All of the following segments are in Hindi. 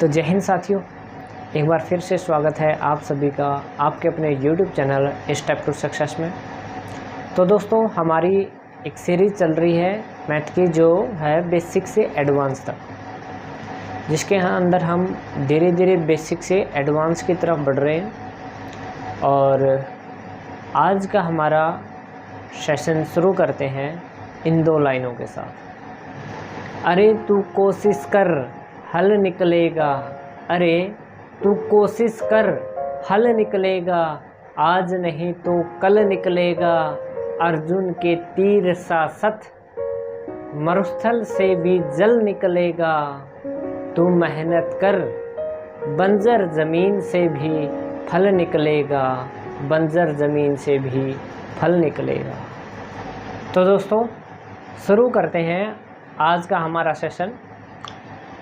तो जय हिंद साथियों, एक बार फिर से स्वागत है आप सभी का आपके अपने YouTube channel step to success में। तो दोस्तों, हमारी एक सीरीज़ चल रही है मैथ की, जो है बेसिक से एडवांस तक, जिसके अंदर हम धीरे धीरे बेसिक से एडवांस की तरफ बढ़ रहे हैं। और आज का हमारा सेशन शुरू करते हैं इन दो लाइनों के साथ। अरे तू कोशिश कर, हल निकलेगा। अरे तू कोशिश कर, हल निकलेगा। आज नहीं तो कल निकलेगा। अर्जुन के तीर सा सथ, मरुस्थल से भी जल निकलेगा। तू मेहनत कर, बंजर ज़मीन से भी फल निकलेगा। बंजर ज़मीन से भी फल निकलेगा। तो दोस्तों, शुरू करते हैं आज का हमारा सेशन।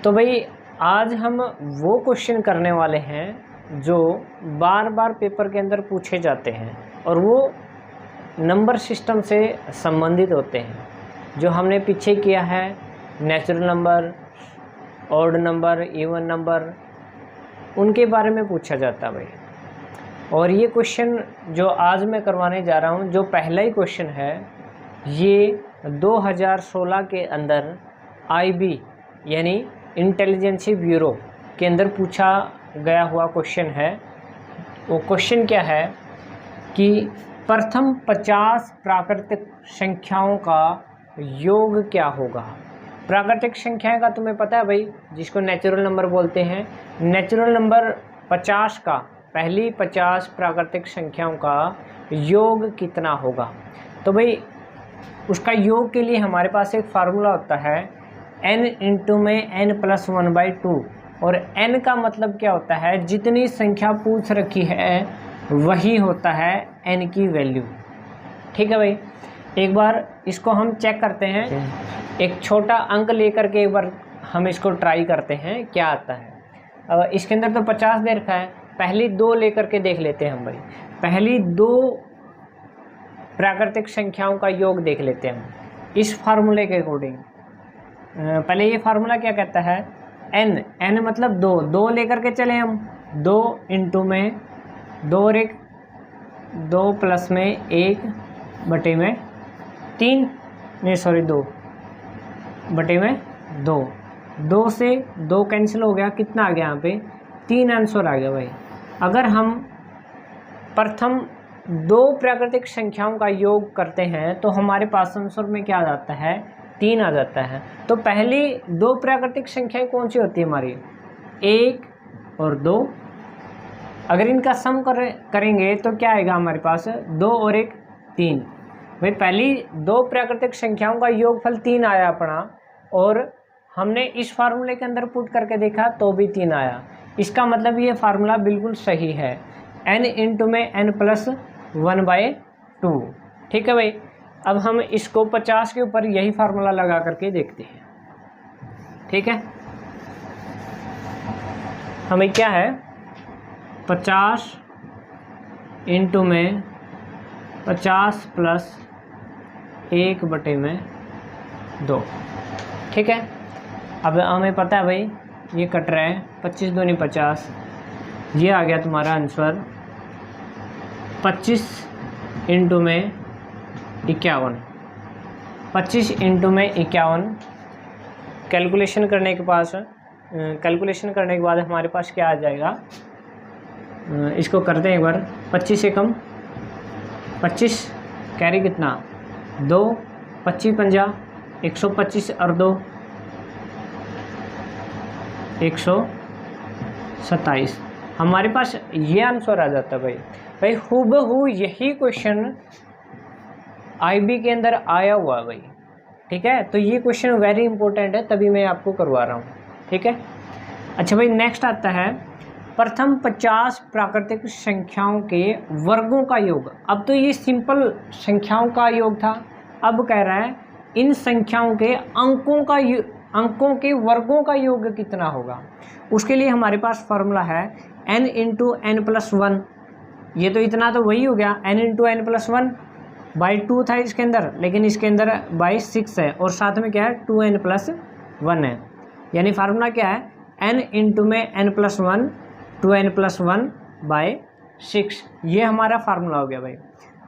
तो भाई, आज हम वो क्वेश्चन करने वाले हैं जो बार बार पेपर के अंदर पूछे जाते हैं, और वो नंबर सिस्टम से संबंधित होते हैं। जो हमने पीछे किया है natural number, odd number, even number, उनके बारे में पूछा जाता है भाई। और ये क्वेश्चन जो आज मैं करवाने जा रहा हूँ, जो पहला ही क्वेश्चन है, ये 2016 के अंदर IB यानी इंटेलिजेंसी ब्यूरो के अंदर पूछा गया हुआ क्वेश्चन है। वो क्वेश्चन क्या है कि प्रथम 50 प्राकृतिक संख्याओं का योग क्या होगा। प्राकृतिक संख्याएं का तुम्हें पता है भाई, जिसको नेचुरल नंबर बोलते हैं। नेचुरल नंबर 50 का, पहली 50 प्राकृतिक संख्याओं का योग कितना होगा। तो भाई, उसका योग के लिए हमारे पास एक फार्मूला होता है n इंटू में n+1/2। और n का मतलब क्या होता है, जितनी संख्या पूछ रखी है वही होता है n की वैल्यू। ठीक है भाई, एक बार इसको हम चेक करते हैं। एक छोटा अंक लेकर के एक बार हम इसको ट्राई करते हैं क्या आता है। अब इसके अंदर तो 50 दे रखा है, पहली 2 लेकर के देख लेते हैं हम भाई। पहली 2 प्राकृतिक संख्याओं का योग देख लेते हैं हम इस फार्मूले के अकॉर्डिंग। पहले ये फार्मूला क्या कहता है, n मतलब 2 लेकर के चले हम। 2 इंटू में 2 और 1, 2 प्लस में 1 बटे में 3, नहीं सॉरी 2 बटे में 2। 2 से 2 कैंसिल हो गया, कितना आ गया यहाँ पे, 3 आंसर आ गया भाई। अगर हम प्रथम 2 प्राकृतिक संख्याओं का योग करते हैं तो हमारे पास आंसर में क्या आ जाता है, 3 आ जाता है। तो पहली 2 प्राकृतिक संख्याएं कौन सी होती है हमारी, 1 और 2। अगर इनका सम करेंगे तो क्या आएगा हमारे पास, 2 और 1 3। भाई, पहली 2 प्राकृतिक संख्याओं का योगफल 3 आया अपना, और हमने इस फार्मूले के अंदर पुट करके देखा तो भी 3 आया। इसका मतलब ये फार्मूला बिल्कुल सही है, n इंटू में n+1/2। ठीक है भाई, अब हम इसको 50 के ऊपर यही फार्मूला लगा करके देखते हैं। ठीक है, हमें क्या है, 50 इंटू में 50 प्लस 1 बटे में 2। ठीक है, अब हमें पता है भाई ये कट रहा है, 25 दूनी 50, ये आ गया तुम्हारा आंसर 25 इंटू में 51। 25 इंटू में 51 कैलकुलेशन करने के बाद हमारे पास क्या आ जाएगा, इसको करते हैं एक बार। 25 से कम 25 कैरी कितना, 2, 25 पंजा 125 और 2 127। हमारे पास ये आंसर आ जाता है भाई। भाई हूबहू यही क्वेश्चन IB के अंदर आया हुआ है भाई। ठीक है, तो ये क्वेश्चन वेरी इंपॉर्टेंट है, तभी मैं आपको करवा रहा हूँ। ठीक है, अच्छा भाई, नेक्स्ट आता है प्रथम 50 प्राकृतिक संख्याओं के वर्गों का योग। अब तो ये सिंपल संख्याओं का योग था, अब कह रहा है इन संख्याओं के अंकों के वर्गों का योग कितना होगा। उसके लिए हमारे पास फॉर्मूला है n इंटू n+1। ये तो इतना तो वही हो गया, n इंटू n+1/2 था इसके अंदर, लेकिन इसके अंदर बाई 6 है, और साथ में क्या है 2n+1 है। यानी फार्मूला क्या है, n इंटू में n+1 2n+1/6, ये हमारा फार्मूला हो गया भाई।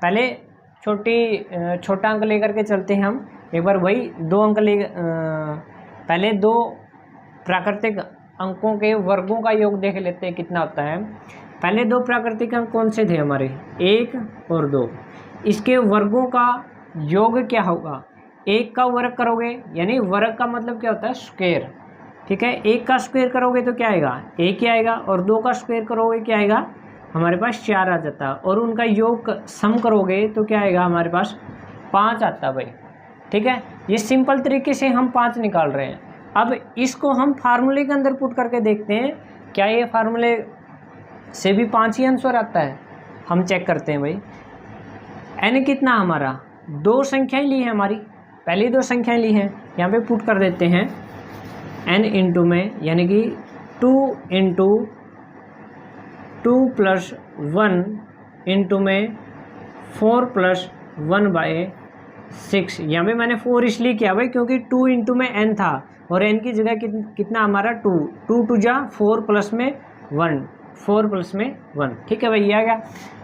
पहले छोटा अंक लेकर के चलते हैं हम एक बार, वही 2 अंक पहले 2 प्राकृतिक अंकों के वर्गों का योग देख लेते हैं कितना होता है। पहले 2 प्राकृतिक अंक कौन से थे हमारे, 1 और 2, इसके वर्गों का योग क्या होगा, 1 का वर्ग करोगे, यानी वर्ग का मतलब क्या होता है, स्क्वायर, ठीक है। 1 का स्क्वायर करोगे तो क्या आएगा, 1 ही आएगा, और 2 का स्क्वायर करोगे क्या आएगा, हमारे पास 4 आ जाता है, और उनका योग सम करोगे तो क्या आएगा, हमारे पास 5 आता भाई, ठीक है। ये सिंपल तरीके से हम 5 निकाल रहे हैं। अब इसको हम फार्मूले के अंदर पुट करके देखते हैं, क्या ये फार्मूले से भी 5 ही आंसर आता है, हम चेक करते हैं भाई। n कितना हमारा, 2 संख्याएं ली है हमारी, पहली 2 संख्याएं ली हैं, यहाँ पे पुट कर देते हैं n इंटू में, यानी कि 2 इंटू 2+1 इंटू में 4+1/6। यहाँ पे मैंने 4 इसलिए किया भाई क्योंकि 2 इंटू में n था, और n की जगह कितना हमारा 2 2 जा 4 प्लस में 1, 4 प्लस में 1, ठीक है भाई, ये आ गया।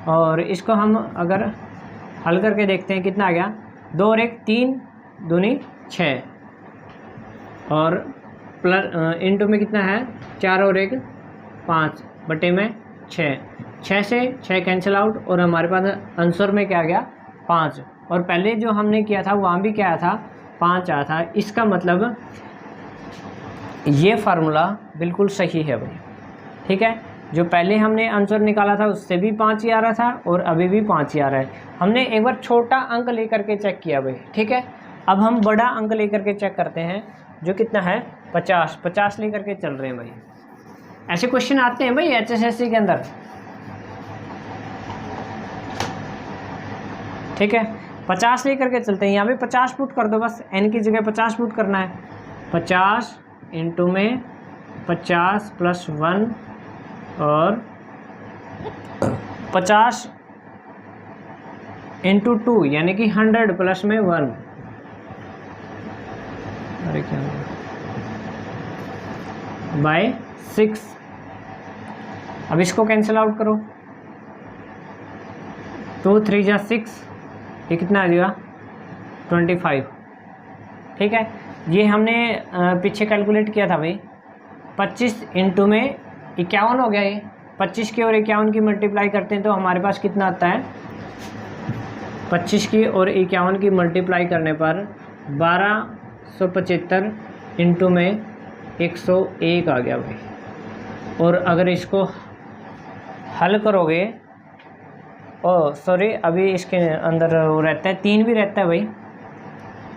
और इसको हम अगर हल करके देखते हैं कितना आ गया, 2 और 1 3 दूनी 6, और प्लस इंटू में कितना है 4 और 1 5 बटे में 6 से 6 कैंसिल आउट, और हमारे पास आंसर में क्या आ गया 5, और पहले जो हमने किया था वहाँ भी क्या आया था 5 आया था। इसका मतलब ये फार्मूला बिल्कुल सही है भाई, ठीक है। जो पहले हमने आंसर निकाला था उससे भी 5 ही आ रहा था, और अभी भी 5 ही आ रहा है। हमने एक बार छोटा अंक लेकर के चेक किया भाई, ठीक है। अब हम बड़ा अंक लेकर के चेक करते हैं, जो कितना है 50 लेकर के चल रहे हैं भाई। ऐसे क्वेश्चन आते हैं भाई HSSC के अंदर, ठीक है। 50 लेकर के चलते हैं, यहाँ पे 50 पुट कर दो, बस n की जगह 50 पुट करना है। 50 इंटू में 50+1 और 50 इंटू 2 यानी कि 100 प्लस में 1, अरे क्या बाय 6। अब इसको कैंसिल आउट करो, 2 3 जा 6, ये कितना आ जाएगा 25, ठीक है। ये हमने पीछे कैलकुलेट किया था भाई, 25 इंटू में 51 हो गया। ये 25 की और 51 की मल्टीप्लाई करते हैं तो हमारे पास कितना आता है, 25 की और 51 की मल्टीप्लाई करने पर 1275 इंटू में 101 आ गया भाई। और अगर इसको हल करोगे, सॉरी अभी इसके अंदर वो रहता है 3 भी रहता है भाई,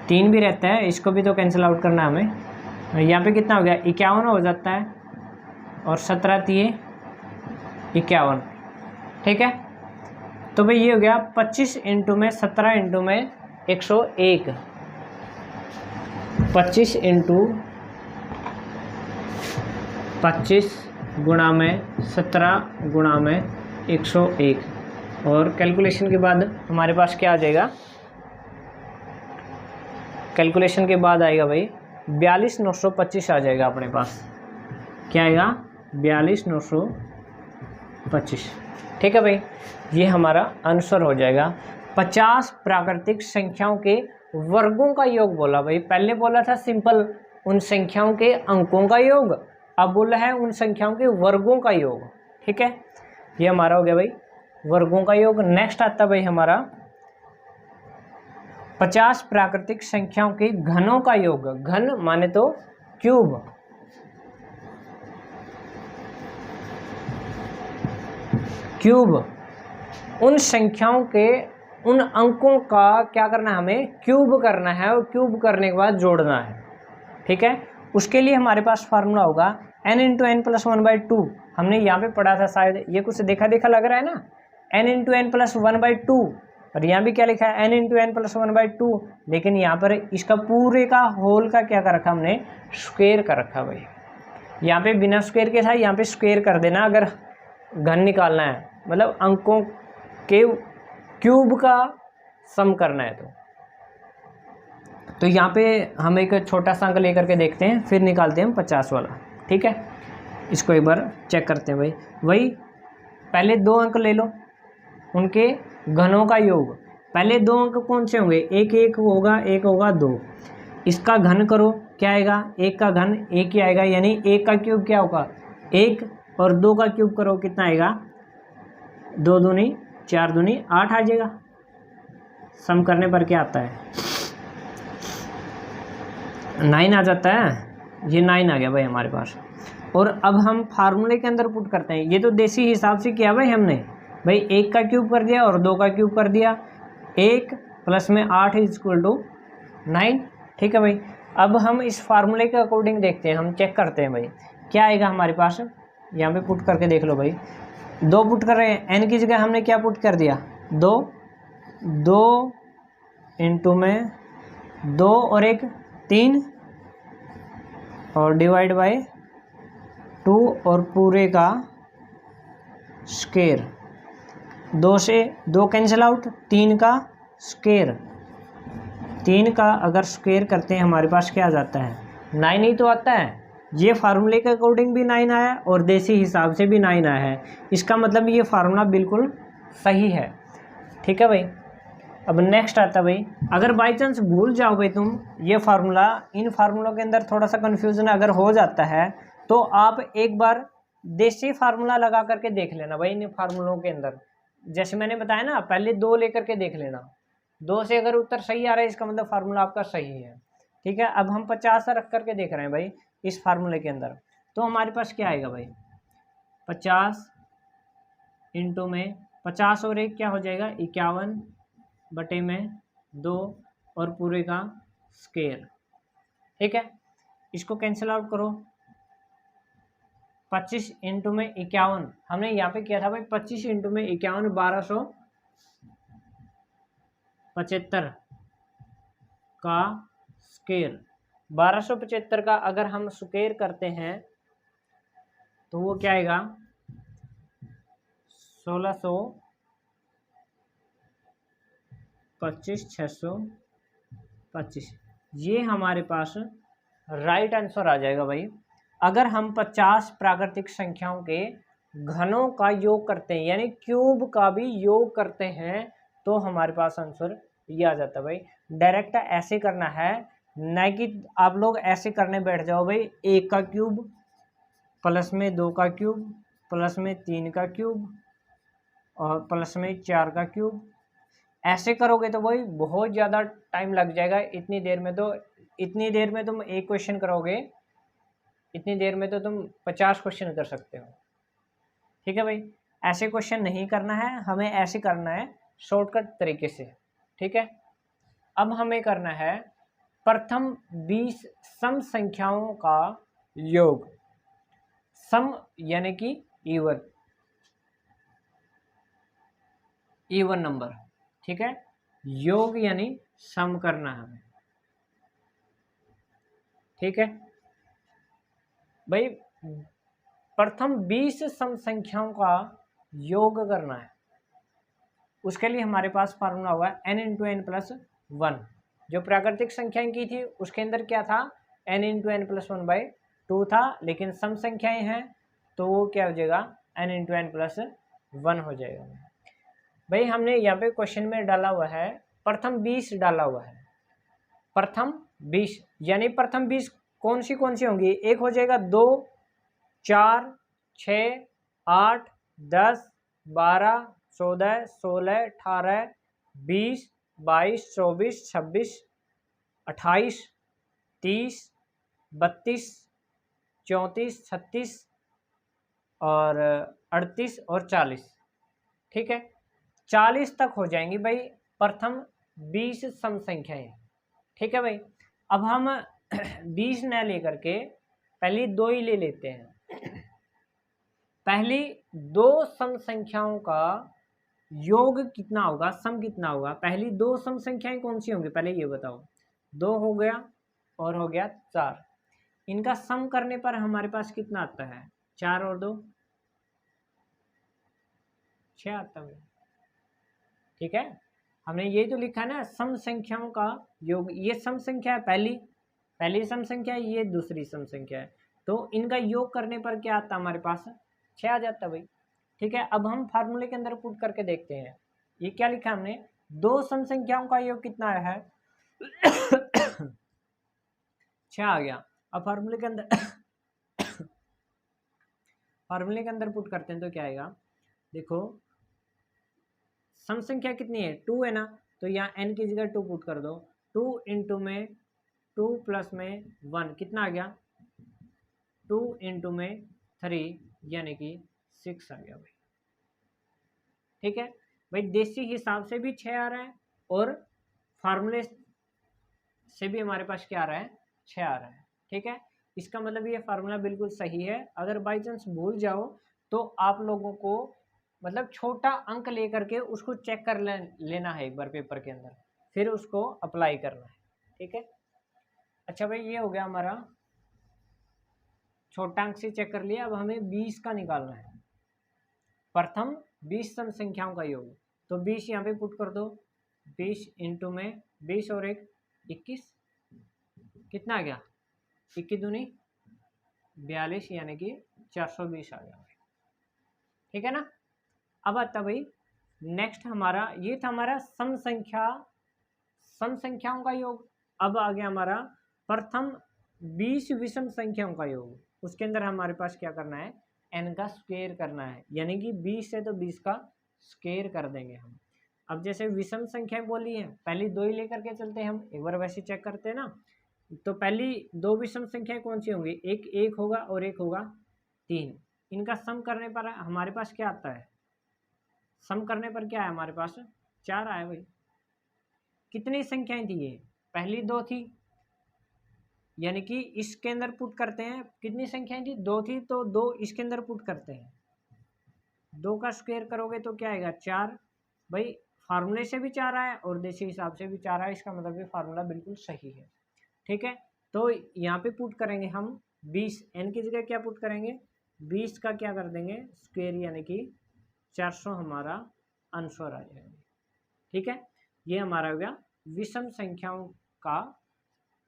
3 भी रहता है, इसको भी तो कैंसिल आउट करना है हमें। यहाँ पे कितना हो गया 51 हो जाता है, और 17 3 51, ठीक है। तो भाई ये हो गया 25 इंटू में 17 इंटू में 101, 25 इंटू 25 गुणा में 17 गुणा में 101, और कैलकुलेशन के बाद हमारे पास क्या आ जाएगा, कैलकुलेशन के बाद आएगा भाई 42,925 आ जाएगा अपने पास। क्या आएगा 42,925, ठीक है भाई। ये हमारा आंसर हो जाएगा। 50 प्राकृतिक संख्याओं के वर्गों का योग बोला भाई, पहले बोला था सिंपल उन संख्याओं के अंकों का योग, अब बोला है उन संख्याओं के वर्गों का योग, ठीक है। ये हमारा हो गया भाई वर्गों का योग। नेक्स्ट आता भाई हमारा 50 प्राकृतिक संख्याओं के घनों का योग। घन माने तो क्यूब, क्यूब उन संख्याओं के उन अंकों का क्या करना है, हमें क्यूब करना है, और क्यूब करने के बाद जोड़ना है, ठीक है। उसके लिए हमारे पास फार्मूला होगा n इंटू एन प्लस 1/2। हमने यहाँ पे पढ़ा था शायद, ये कुछ देखा देखा लग रहा है ना, n इंटू एन प्लस 1/2, और यहाँ भी क्या लिखा है n इंटू एन प्लस 1/2, लेकिन यहाँ पर इसका पूरे का होल का क्या कर रखा हमने, स्क्वायर कर रखा भाई। यहाँ पे बिना स्क्वायर के था, यहाँ पे स्क्वायर कर देना अगर घन निकालना है, मतलब अंकों के क्यूब का सम करना है। तो यहाँ पे हम एक छोटा सा अंक लेकर के देखते हैं, फिर निकालते हैं हम 50 वाला। ठीक है, इसको एक बार चेक करते हैं भाई। वही पहले 2 अंक ले लो, उनके घनों का योग। पहले 2 अंक कौन से होंगे, एक एक होगा, एक होगा 2। इसका घन करो, क्या आएगा, 1 का घन 1 ही आएगा, यानी 1 का क्यूब क्या होगा 1, और 2 का क्यूब करो कितना आएगा 2 दूनी 4 दूनी 8 आ जाएगा। सम करने पर क्या आता है 9 आ जाता है, ये 9 आ गया भाई हमारे पास। और अब हम फार्मूले के अंदर पुट करते हैं, ये तो देसी हिसाब से किया भाई हमने, भाई 1 का क्यूब कर दिया और 2 का क्यूब कर दिया, 1 प्लस में 8 इज इक्वल टू 9। ठीक है भाई, अब हम इस फार्मूले के अकॉर्डिंग देखते हैं, हम चेक करते हैं भाई क्या आएगा हमारे पास। यहाँ पे पुट करके देख लो भाई, 2 पुट कर रहे हैं, n की जगह हमने क्या पुट कर दिया 2 इंटू में 2 और 1 3 और डिवाइड बाय 2 और पूरे का स्क्वायर, 2 से 2 कैंसिल आउट, 3 का स्क्वायर, 3 का अगर स्क्वायर करते हैं हमारे पास क्या आ जाता है 9 ही तो आता है। ये फार्मूले के अकॉर्डिंग भी 9 आया और देसी हिसाब से भी 9 आया है, इसका मतलब ये फार्मूला बिल्कुल सही है। ठीक है भाई, अब नेक्स्ट आता है भाई, अगर बाई चांस भूल जाओ भाई तुम ये फार्मूला, इन फार्मूलों के अंदर थोड़ा सा कन्फ्यूजन अगर हो जाता है तो आप एक बार देसी फार्मूला लगा करके देख लेना भाई इन फार्मूलों के अंदर। जैसे मैंने बताया ना, पहले 2 लेकर के देख लेना, 2 से अगर उत्तर सही आ रहा है इसका मतलब फार्मूला आपका सही है। ठीक है, अब हम 50 रख करके देख रहे हैं भाई इस फार्मूले के अंदर, तो हमारे पास क्या आएगा भाई 50 इंटू में 50 और 1 क्या हो जाएगा 51 बटे में 2 और पूरे का स्क्वायर। ठीक है, इसको कैंसिल आउट करो, 25 इंटू में 51, हमने यहाँ पे किया था भाई 25 इंटू में 51 1275 का स्क्वायर। 1275 का अगर हम स्क्वायर करते हैं तो वो क्या आएगा 1625 625, ये हमारे पास राइट आंसर आ जाएगा भाई। अगर हम 50 प्राकृतिक संख्याओं के घनों का योग करते हैं यानी क्यूब का भी योग करते हैं तो हमारे पास आंसर ये आ जाता है भाई। डायरेक्ट ऐसे करना है, न कि आप लोग ऐसे करने बैठ जाओ भाई 1 का क्यूब प्लस में 2 का क्यूब प्लस में 3 का क्यूब और प्लस में 4 का क्यूब। ऐसे करोगे तो भाई बहुत ज़्यादा टाइम लग जाएगा। इतनी देर में तुम एक क्वेश्चन करोगे, इतनी देर में तो तुम 50 क्वेश्चन कर सकते हो। ठीक है भाई, ऐसे क्वेश्चन नहीं करना है, हमें ऐसे करना है शॉर्टकट तरीके से। ठीक है, अब हमें करना है प्रथम 20 सम संख्याओं का योग। सम यानी कि इवन नंबर। ठीक है, योग यानी सम करना है हमें। ठीक है भाई, प्रथम 20 सम संख्याओं का योग करना है, उसके लिए हमारे पास फार्मूला होगा n इंटू एन प्लस 1। जो प्राकृतिक संख्याएं की थी उसके अंदर क्या था n into n plus 1 by 2 था, लेकिन सम संख्याएं हैं तो वो क्या हो जाएगा n इंटू एन प्लस 1 हो जाएगा। भाई हमने यहाँ पे क्वेश्चन में डाला हुआ है प्रथम 20 डाला हुआ है, प्रथम 20 यानी प्रथम 20 कौन सी होंगी, एक हो जाएगा 2 4 6 8 10 12 14 16 18 20 22 24 26 28 30 32 34 36 और 38 और 40। ठीक है, 40 तक हो जाएंगी भाई प्रथम 20 सम संख्याएं। ठीक है भाई, अब हम 20 न लेकर के पहली 2 ही ले लेते हैं। पहली 2 सम संख्याओं का योग कितना होगा, सम कितना होगा। पहली 2 सम संख्याएं कौन सी होंगी पहले ये बताओ। 2 हो गया और हो गया 4, इनका सम करने पर हमारे पास कितना आता है 4 और 2 6 आता है। ठीक है, हमने ये तो लिखा है ना सम संख्याओं का योग। ये सम संख्या है पहली सम संख्या है, ये दूसरी सम संख्या है। तो इनका योग करने पर क्या आता हमारे पास, 6 आ जाता भाई। ठीक है, अब हम फार्मूले के अंदर पुट करके देखते हैं। ये क्या लिखा हमने, दो सम संख्याओं का योग कितना आया है 6 आ गया। अब फार्मूले के अंदर फार्मूले के अंदर पुट करते हैं तो क्या आएगा, देखो सम संख्या कितनी है 2 है ना, तो यहाँ n की जगह 2 पुट कर दो। 2 इंटू में 2 प्लस में 1 कितना आ गया, 2 इंटू में 3 यानी कि 6 आ गया भाई। ठीक है भाई, देसी हिसाब से भी 6 आ रहा है और फार्मूले से भी हमारे पास क्या आ रहा है, 6 आ रहा है। ठीक है, इसका मतलब ये फार्मूला बिल्कुल सही है। अगर बाई चांस भूल जाओ तो आप लोगों को मतलब छोटा अंक लेकर के उसको चेक कर लेना है एक बार पेपर के अंदर, फिर उसको अप्लाई करना है। ठीक है, अच्छा भाई ये हो गया हमारा छोटा अंक से चेक कर लिया। अब हमें 20 का निकालना है, प्रथम 20 सम संख्याओं का योग। तो 20 यहाँ पे पुट कर दो, 20 इंटू में 20 और 1 21 कितना आ गया, 21 दूनी 42 यानी कि 420 आ गया। ठीक है ना। अब आता भाई नेक्स्ट हमारा, ये था हमारा सम संख्याओं का योग। अब आ गया हमारा प्रथम 20 विषम संख्याओं का योग। उसके अंदर हमारे पास क्या करना है, n का स्क्वायर करना है, यानी कि 20 है तो 20 का स्क्वायर कर देंगे हम। अब जैसे विषम संख्याएं बोली है, पहली दो ही लेकर के चलते हैं हम, एक बार वैसे चेक करते हैं ना। तो पहली दो विषम संख्याएं कौन सी होंगी, एक 1 होगा और एक होगा 3। इनका सम करने पर हमारे पास क्या आता है, सम करने पर क्या है हमारे पास 4 आया भाई। कितनी संख्याएं थी ये, पहली 2 थी, यानी कि इसके अंदर पुट करते हैं, कितनी संख्याएं थी 2 थी, तो 2 इसके अंदर पुट करते हैं, 2 का स्क्वायर करोगे तो क्या आएगा 4। भाई फार्मूले से भी 4 आया और देसी हिसाब से भी 4 आया, इसका मतलब ये फार्मूला बिल्कुल सही है। ठीक है, तो यहाँ पे पुट करेंगे हम 20, n की जगह क्या पुट करेंगे 20 का क्या कर देंगे स्क्वायर, यानी कि 400 हमारा आंसर आ जाएगा। ठीक है, ये हमारा हो गया विषम संख्याओं का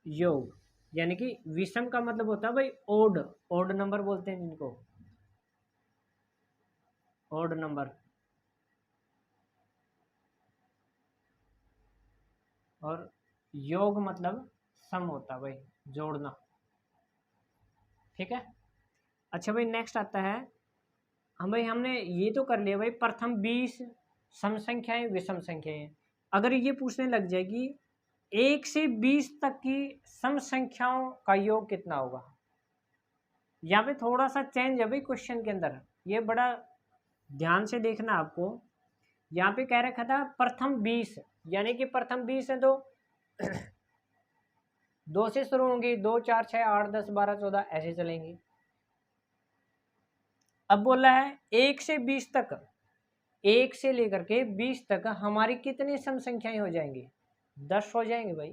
योग। यानी कि विषम का मतलब होता है भाई ओड नंबर बोलते हैं जिनको, ओड नंबर। और योग मतलब सम होता है भाई, जोड़ना। ठीक है, अच्छा भाई नेक्स्ट आता है हम भाई, हमने ये तो कर लिया भाई प्रथम 20 सम संख्याएं विषम संख्याएं। अगर ये पूछने लग जाएगी 1 से 20 तक की सम संख्याओं का योग कितना होगा, यहाँ पे थोड़ा सा चेंज है भाई क्वेश्चन के अंदर, ये बड़ा ध्यान से देखना आपको। यहाँ पे कह रखा था प्रथम 20, यानी कि प्रथम 20 है तो 2 से शुरू होंगी, 2 4 6 8 10 12 14 ऐसे चलेंगी। अब बोला है 1 से 20 तक, 1 से लेकर के 20 तक हमारी कितनी सम संख्याएं हो जाएंगी, 10 हो जाएंगे भाई।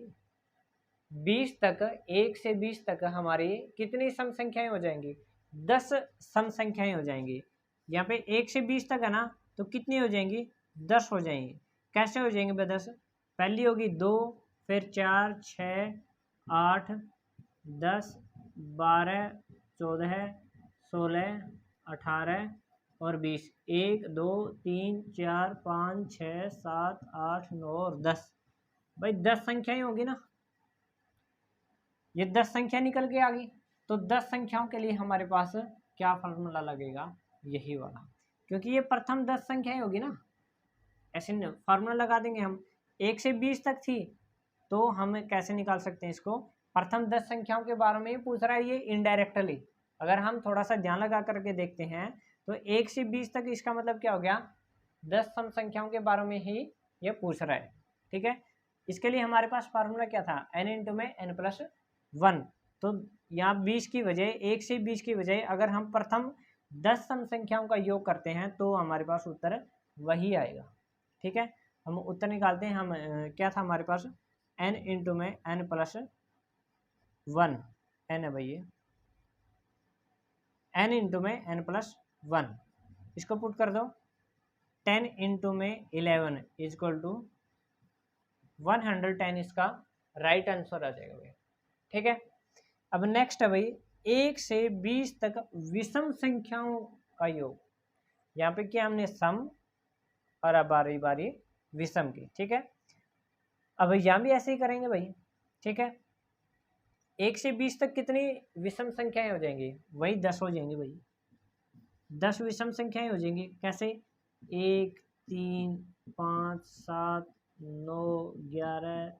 20 तक, 1 से 20 तक हमारी कितनी सम संख्याएं हो जाएंगी, 10 सम संख्याएं हो जाएंगी। यहाँ पे 1 से 20 तक है ना, तो कितनी हो जाएंगी 10 हो जाएंगी। कैसे हो जाएंगे भाई 10, पहली होगी 2, फिर 4 6 8 10 12 14 16 18 और 20, 1 2 3 4 5 6 7 8 9 और 10। भाई 10 संख्याएं होगी ना, ये 10 संख्या निकल के आ गई। तो 10 संख्याओं के लिए हमारे पास क्या फार्मूला लगेगा, यही वाला, क्योंकि ये प्रथम 10 संख्याएं होगी ना, ऐसे फार्मूला लगा देंगे हम। 1 से 20 तक थी तो हम कैसे निकाल सकते हैं इसको, प्रथम 10 संख्याओं के बारे में ही पूछ रहा है ये इनडायरेक्टली। अगर हम थोड़ा सा ध्यान लगा करके देखते हैं तो 1 से 20 तक इसका मतलब क्या हो गया, 10 सम संख्याओं के बारे में ही ये पूछ रहा है। ठीक है, इसके लिए हमारे पास फार्मूला क्या था, n इंटू में n+1। तो यहाँ 20 की बजाय, 1 से 20 की बजाय अगर हम प्रथम 10 सम संख्याओं का योग करते हैं तो हमारे पास उत्तर वही आएगा। ठीक है, हम उत्तर निकालते हैं। हम क्या था हमारे पास, n इंटू में n+1, n है भाई ये, n इंटू में n+1, इसको पुट कर दो। 10 इंटू में 11 इजक्वल टू 110, इसका राइट आंसर आ जाएगा भाई। ठीक है, अब नेक्स्ट है भाई 1 से 20 तक विषम संख्याओं का योग। यहाँ पे क्या हमने सम और अब बारी बारी विषम की, ठीक है। अब यहाँ भी ऐसे ही करेंगे भाई, ठीक है। 1 से 20 तक कितनी विषम संख्याएं हो जाएंगी, वही 10 हो जाएंगी भाई, 10 विषम संख्याएं हो जाएंगी। कैसे? 1 3 5 7 9 11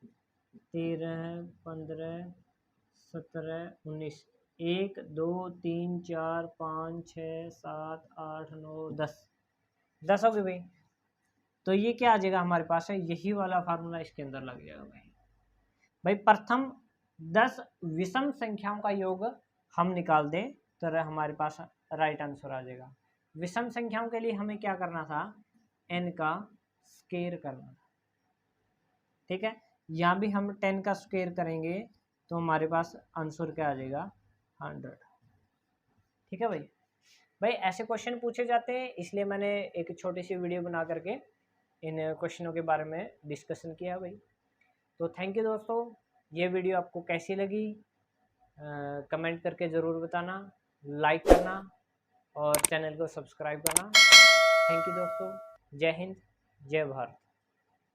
13 15 17 19, 1 2 3 4 5 6 7 8 9 10 हो गए भाई। तो ये क्या आ जाएगा हमारे पास है, यही वाला फार्मूला इसके अंदर लग जाएगा भाई प्रथम 10 विषम संख्याओं का योग हम निकाल दें तो हमारे पास राइट आंसर आ जाएगा। विषम संख्याओं के लिए हमें क्या करना था, n का स्क्वायर करना था, ठीक है। यहाँ भी हम 10 का स्क्वायर करेंगे तो हमारे पास आंसर क्या आ जाएगा, 100, ठीक है भाई ऐसे क्वेश्चन पूछे जाते हैं, इसलिए मैंने एक छोटी सी वीडियो बना करके इन क्वेश्चनों के बारे में डिस्कशन किया भाई। तो थैंक यू दोस्तों, ये वीडियो आपको कैसी लगी कमेंट करके ज़रूर बताना, लाइक करना और चैनल को सब्सक्राइब करना। थैंक यू दोस्तों, जय हिंद, जय भारत।